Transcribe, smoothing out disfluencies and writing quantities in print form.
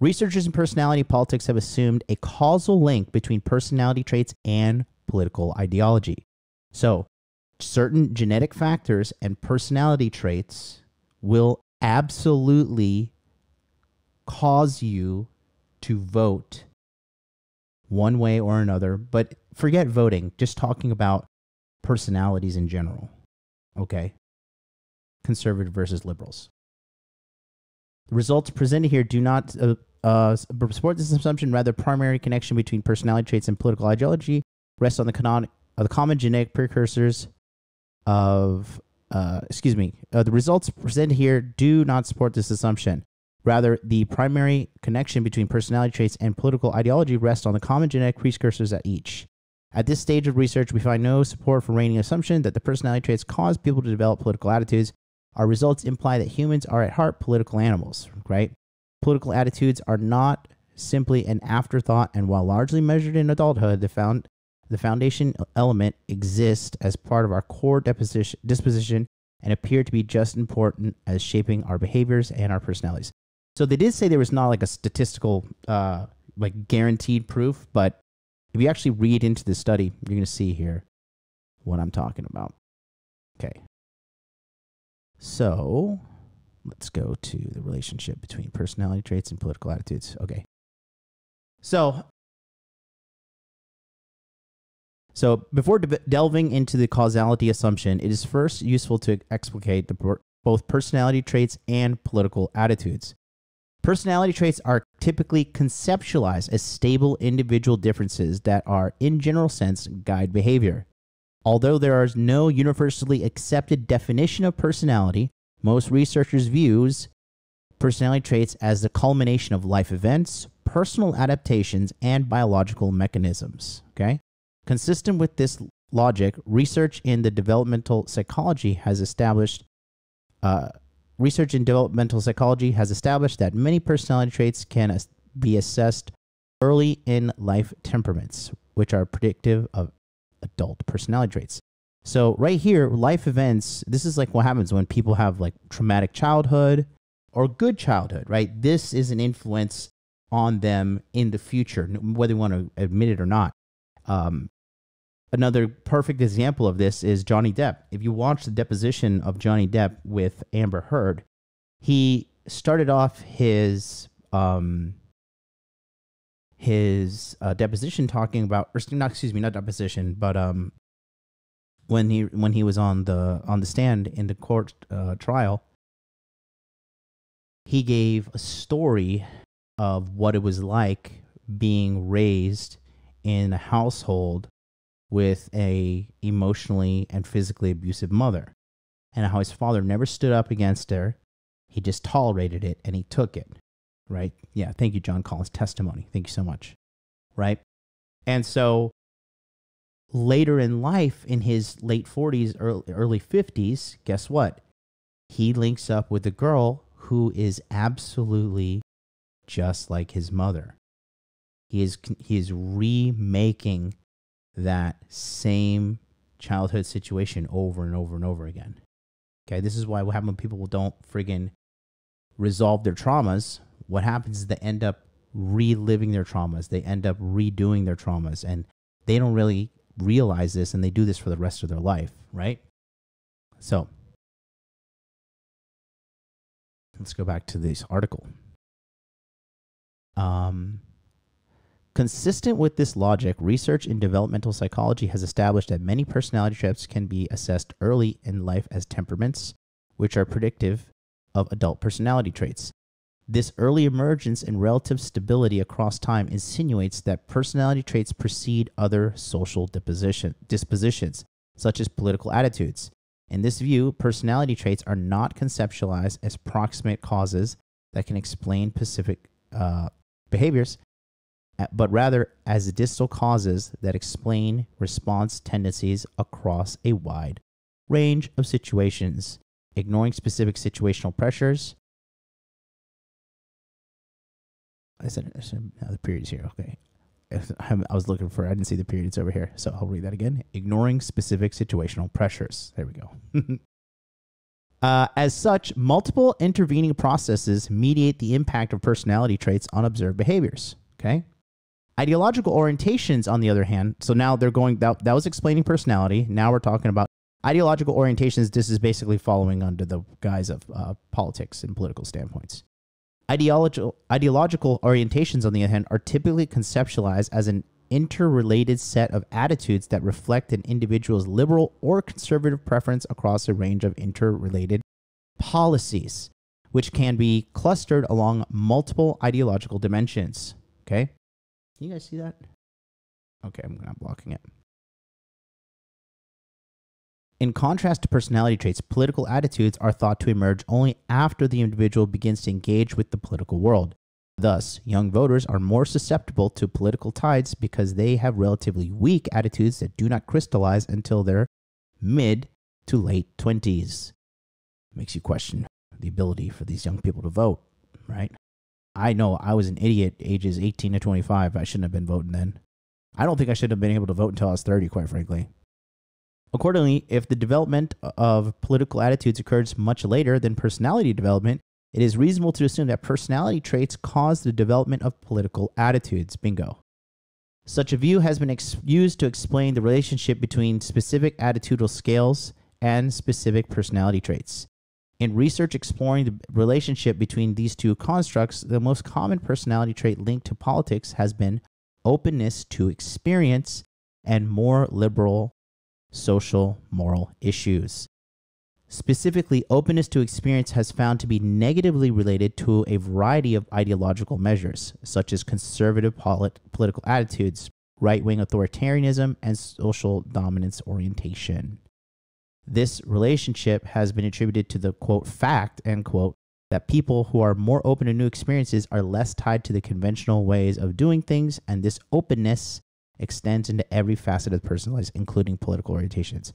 Researchers in personality politics have assumed a causal link between personality traits and political ideology. So, certain genetic factors and personality traits will absolutely cause you to vote one way or another. But forget voting, just talking about personalities in general. Okay? Conservative versus liberals. The results presented here do not support this assumption. Rather, primary connection between personality traits and political ideology rests on the common genetic precursors of, the results presented here do not support this assumption. Rather, the primary connection between personality traits and political ideology rests on the common genetic precursors at each. At this stage of research, we find no support for reigning assumption that the personality traits cause people to develop political attitudes. Our results imply that humans are at heart political animals, right? Political attitudes are not simply an afterthought, and while largely measured in adulthood, the foundation element exists as part of our core disposition and appear to be just important as shaping our behaviors and our personalities. So they did say there was not like a statistical, like guaranteed proof, but if you actually read into the study, you're going to see here what I'm talking about. Okay. So let's go to the relationship between personality traits and political attitudes. Okay. So before delving into the causality assumption, it is first useful to explicate both personality traits and political attitudes. Personality traits are typically conceptualized as stable individual differences that are, in general sense, guide behavior. Although there is no universally accepted definition of personality, most researchers views personality traits as the culmination of life events, personal adaptations, and biological mechanisms. Okay? Consistent with this logic, research in developmental psychology has established that many personality traits can be assessed early in life temperaments, which are predictive of adult personality traits. So right here, life events, this is like what happens when people have like traumatic childhood or good childhood, right? This is an influence on them in the future, whether you want to admit it or not. Another perfect example of this is Johnny Depp. If you watch the deposition of Johnny Depp with Amber Heard, he started off his deposition talking about, or not deposition, but when he was on the stand in the court trial, he gave a story of what it was like being raised in a household with a emotionally and physically abusive mother, and how his father never stood up against her. He just tolerated it and he took it, right? Yeah, thank you, John Collins. Testimony. Thank you so much, right? And so later in life, in his late 40s, early 50s, guess what? He links up with a girl who is absolutely just like his mother. He is remaking that same childhood situation over and over and over again. Okay, this is why what happens when people don't friggin' resolve their traumas. What happens is they end up reliving their traumas. They end up redoing their traumas, and they don't really realize this, and they do this for the rest of their life, right? So let's go back to this article. Consistent with this logic, research in developmental psychology has established that many personality traits can be assessed early in life as temperaments, which are predictive of adult personality traits. This early emergence and relative stability across time insinuates that personality traits precede other social dispositions, such as political attitudes. In this view, personality traits are not conceptualized as proximate causes that can explain specific behaviors, but rather as distal causes that explain response tendencies across a wide range of situations, ignoring specific situational pressures. I said the periods here. Okay. I was looking for, I didn't see the periods over here. So I'll read that again. Ignoring specific situational pressures. There we go. As such, multiple intervening processes mediate the impact of personality traits on observed behaviors. Okay. Ideological orientations, on the other hand, so now they're going, that was explaining personality. Now we're talking about ideological orientations. This is basically following under the guise of politics and political standpoints. Ideological orientations, on the other hand, are typically conceptualized as an interrelated set of attitudes that reflect an individual's liberal or conservative preference across a range of interrelated policies, which can be clustered along multiple ideological dimensions. Okay? Can you guys see that? Okay, I'm not blocking it. In contrast to personality traits, political attitudes are thought to emerge only after the individual begins to engage with the political world. Thus, young voters are more susceptible to political tides because they have relatively weak attitudes that do not crystallize until their mid to late 20s. Makes you question the ability for these young people to vote, right? I know I was an idiot ages 18 to 25. I shouldn't have been voting then. I don't think I should have been able to vote until I was 30, quite frankly. Accordingly, if the development of political attitudes occurs much later than personality development, it is reasonable to assume that personality traits cause the development of political attitudes. Bingo. Such a view has been used to explain the relationship between specific attitudinal scales and specific personality traits. In research exploring the relationship between these two constructs, the most common personality trait linked to politics has been openness to experience and more liberal social moral issues. Specifically, openness to experience has found to be negatively related to a variety of ideological measures, such as conservative political attitudes, right-wing authoritarianism, and social dominance orientation. This relationship has been attributed to the, quote, fact, end quote, that people who are more open to new experiences are less tied to the conventional ways of doing things, and this openness extends into every facet of the person's life, including political orientations.